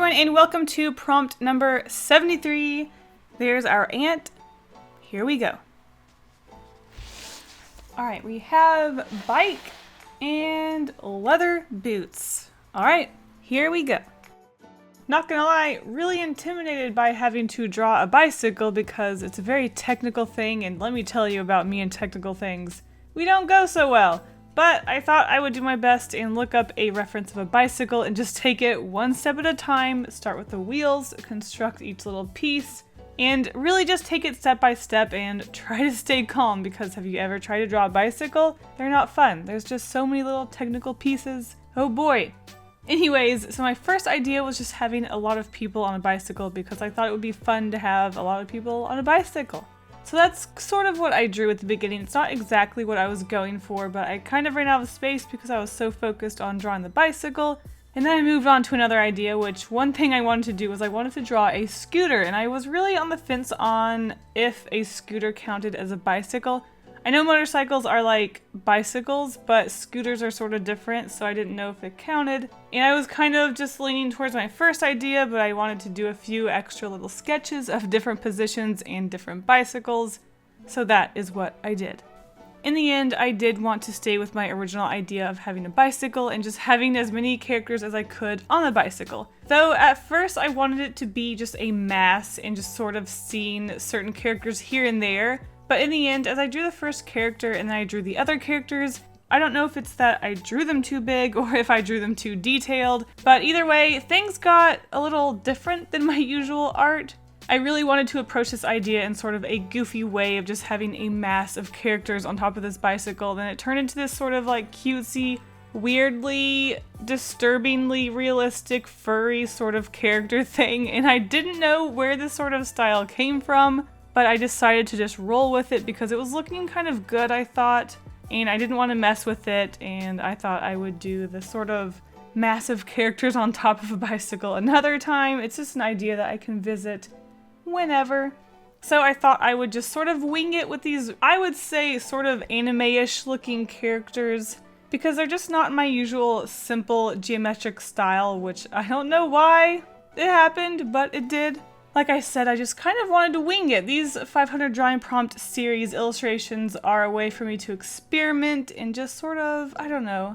everyone, and welcome to prompt number 73. There's our ant. Here we go. Alright, we have bike and leather boots. Alright, here we go. Not gonna lie, really intimidated by having to draw a bicycle because it's a very technical thing, and let me tell you about me and technical things. We don't go so well. But I thought I would do my best and look up a reference of a bicycle and just take it one step at a time, start with the wheels, construct each little piece, and really just take it step by step and try to stay calm, because have you ever tried to draw a bicycle? They're not fun. There's just so many little technical pieces. Oh boy. Anyways, so my first idea was just having a lot of people on a bicycle because I thought it would be fun to have a lot of people on a bicycle. So that's sort of what I drew at the beginning. It's not exactly what I was going for, but I kind of ran out of space because I was so focused on drawing the bicycle. And then I moved on to another idea, which one thing I wanted to do was I wanted to draw a scooter, and I was really on the fence on if a scooter counted as a bicycle. I know motorcycles are like bicycles, but scooters are sort of different, so I didn't know if it counted. And I was kind of just leaning towards my first idea, but I wanted to do a few extra little sketches of different positions and different bicycles, so that is what I did. In the end, I did want to stay with my original idea of having a bicycle and just having as many characters as I could on the bicycle. Though at first I wanted it to be just a mass and just sort of seeing certain characters here and there. But in the end, as I drew the first character and then I drew the other characters, I don't know if it's that I drew them too big or if I drew them too detailed, but either way, things got a little different than my usual art. I really wanted to approach this idea in sort of a goofy way of just having a mass of characters on top of this bicycle, then it turned into this sort of like cutesy, weirdly, disturbingly realistic, furry sort of character thing, and I didn't know where this sort of style came from. But I decided to just roll with it because it was looking kind of good, I thought, and I didn't want to mess with it, and I thought I would do the sort of massive characters on top of a bicycle another time. It's just an idea that I can visit whenever. So I thought I would just sort of wing it with these, I would say, sort of anime-ish looking characters, because they're just not my usual simple geometric style, which I don't know why it happened, but it did. Like I said, I just kind of wanted to wing it. These 500 drawing prompt series illustrations are a way for me to experiment and just sort of, I don't know,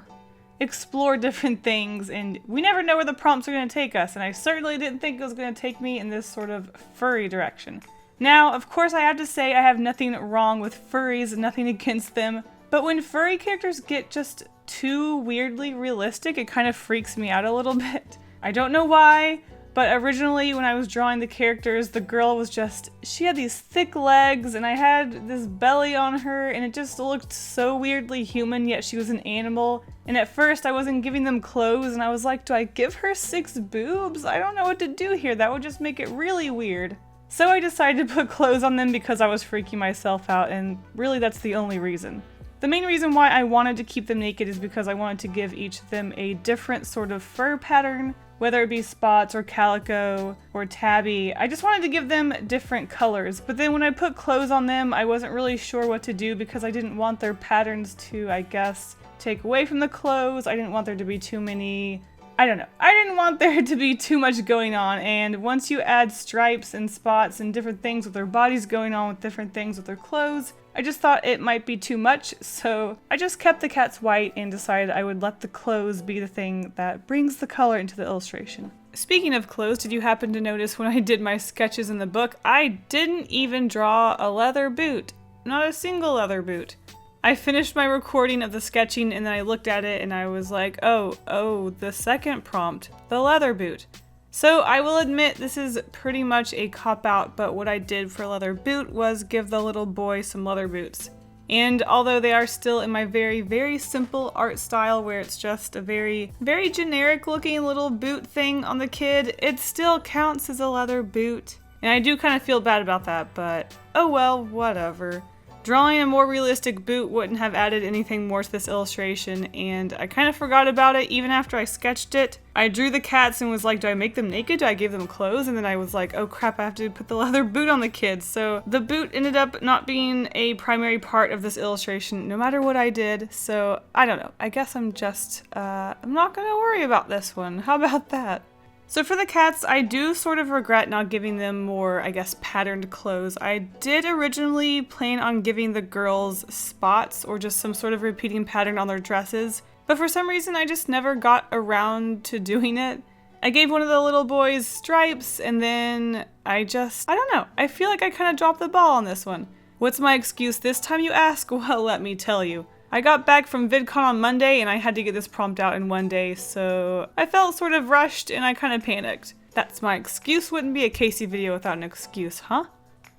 explore different things, and we never know where the prompts are going to take us, and I certainly didn't think it was going to take me in this sort of furry direction. Now, of course, I have to say I have nothing wrong with furries, nothing against them, but when furry characters get just too weirdly realistic, it kind of freaks me out a little bit. I don't know why. But originally, when I was drawing the characters, the girl was just, she had these thick legs, and I had this belly on her, and it just looked so weirdly human, yet she was an animal. And at first, I wasn't giving them clothes, and I was like, do I give her 6 boobs? I don't know what to do here. That would just make it really weird. So I decided to put clothes on them because I was freaking myself out, and really that's the only reason. The main reason why I wanted to keep them naked is because I wanted to give each of them a different sort of fur pattern, whether it be spots or calico or tabby. I just wanted to give them different colors, but then when I put clothes on them, I wasn't really sure what to do because I didn't want their patterns to, I guess, take away from the clothes. I didn't want there to be too many, I don't know. I didn't want there to be too much going on, and once you add stripes and spots and different things with their bodies going on with different things with their clothes, I just thought it might be too much, so I just kept the cats white and decided I would let the clothes be the thing that brings the color into the illustration. Speaking of clothes, did you happen to notice when I did my sketches in the book, I didn't even draw a leather boot. Not a single leather boot. I finished my recording of the sketching and then I looked at it and I was like, oh, the second prompt, the leather boot. So I will admit this is pretty much a cop-out, but what I did for leather boot was give the little boy some leather boots. And although they are still in my very, very simple art style where it's just a very, very generic looking little boot thing on the kid, it still counts as a leather boot. And I do kind of feel bad about that, but oh well, whatever. Drawing a more realistic boot wouldn't have added anything more to this illustration, and I kind of forgot about it even after I sketched it. I drew the cats and was like, do I make them naked? Do I give them clothes? And then I was like, oh crap, I have to put the leather boot on the kids. So the boot ended up not being a primary part of this illustration, no matter what I did. So I don't know. I guess I'm just, I'm not gonna worry about this one. How about that? So for the cats, I do sort of regret not giving them more, I guess, patterned clothes. I did originally plan on giving the girls spots or just some sort of repeating pattern on their dresses, but for some reason I just never got around to doing it. I gave one of the little boys stripes, and then I don't know. I feel like I kind of dropped the ball on this one. What's my excuse this time, you ask? Well, let me tell you. I got back from VidCon on Monday and I had to get this prompt out in one day, so I felt sort of rushed and I kind of panicked. That's my excuse. Wouldn't be a Kasey video without an excuse, huh?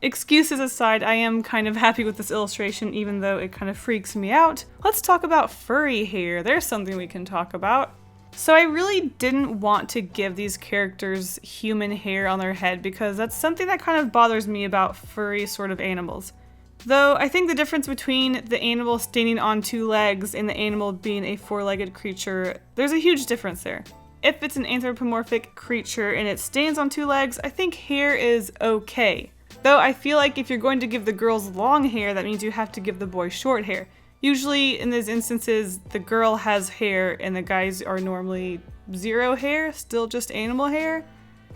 Excuses aside, I am kind of happy with this illustration even though it kind of freaks me out. Let's talk about furry hair. There's something we can talk about. So I really didn't want to give these characters human hair on their head because that's something that kind of bothers me about furry sort of animals. Though I think the difference between the animal standing on two legs and the animal being a four-legged creature, there's a huge difference there. If it's an anthropomorphic creature and it stands on two legs, I think hair is okay. Though I feel like if you're going to give the girls long hair, that means you have to give the boys short hair. Usually in those instances, the girl has hair and the guys are normally zero hair, still just animal hair.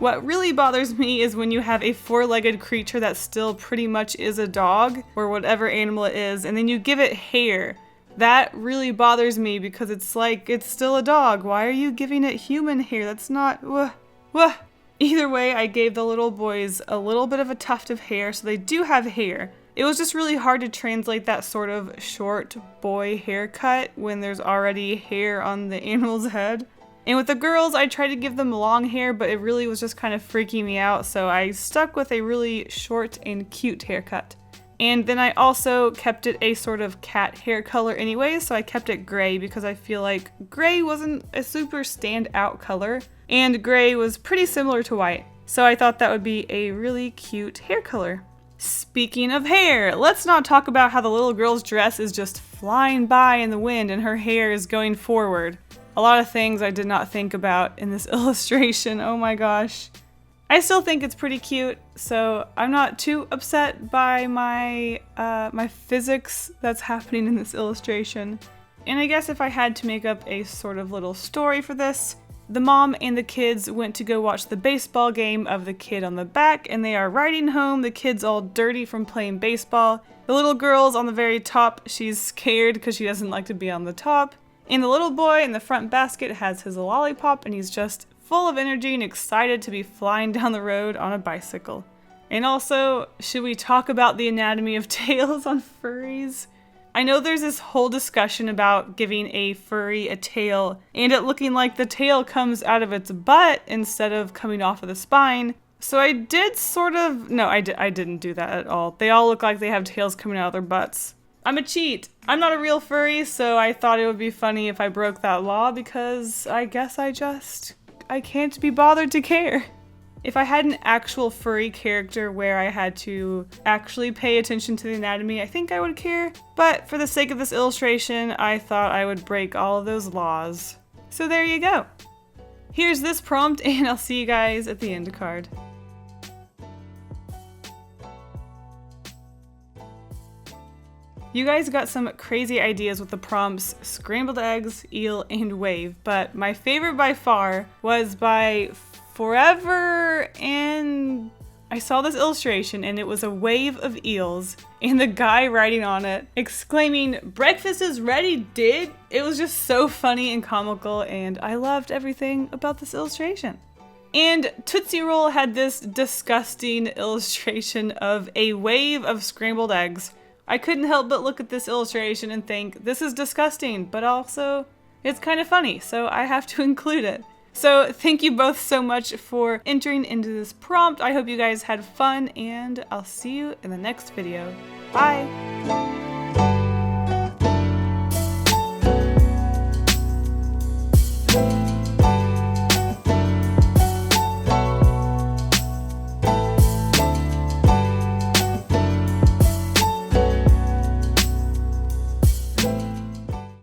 What really bothers me is when you have a four-legged creature that still pretty much is a dog, or whatever animal it is, and then you give it hair. That really bothers me because it's like, it's still a dog. Why are you giving it human hair? That's not, wah. Either way, I gave the little boys a little bit of a tuft of hair, so they do have hair. It was just really hard to translate that sort of short boy haircut when there's already hair on the animal's head. And with the girls, I tried to give them long hair, but it really was just kind of freaking me out, so I stuck with a really short and cute haircut. And then I also kept it a sort of cat hair color anyway, so I kept it gray because I feel like gray wasn't a super standout color, and gray was pretty similar to white. So I thought that would be a really cute hair color. Speaking of hair, let's not talk about how the little girl's dress is just flying by in the wind and her hair is going forward. A lot of things I did not think about in this illustration, oh my gosh. I still think it's pretty cute, so I'm not too upset by my physics that's happening in this illustration. And I guess if I had to make up a sort of little story for this, the mom and the kids went to go watch the baseball game of the kid on the back, and they are riding home, the kid's all dirty from playing baseball. The little girl's on the very top, she's scared because she doesn't like to be on the top. And the little boy in the front basket has his lollipop and he's just full of energy and excited to be flying down the road on a bicycle. And also, should we talk about the anatomy of tails on furries? I know there's this whole discussion about giving a furry a tail and it looking like the tail comes out of its butt instead of coming off of the spine. So I did sort of, no, I didn't do that at all. They all look like they have tails coming out of their butts. I'm a cheat. I'm not a real furry, so I thought it would be funny if I broke that law because I guess I can't be bothered to care. If I had an actual furry character where I had to actually pay attention to the anatomy, I think I would care. But for the sake of this illustration, I thought I would break all of those laws. So there you go. Here's this prompt and I'll see you guys at the end card. You guys got some crazy ideas with the prompts scrambled eggs, eel, and wave, but my favorite by far was by Forever, and I saw this illustration and it was a wave of eels and the guy writing on it exclaiming, "Breakfast is ready, dude!" It was just so funny and comical and I loved everything about this illustration. And Tootsie Roll had this disgusting illustration of a wave of scrambled eggs. I couldn't help but look at this illustration and think, this is disgusting, but also it's kind of funny, so I have to include it. So thank you both so much for entering into this prompt. I hope you guys had fun, and I'll see you in the next video. Bye!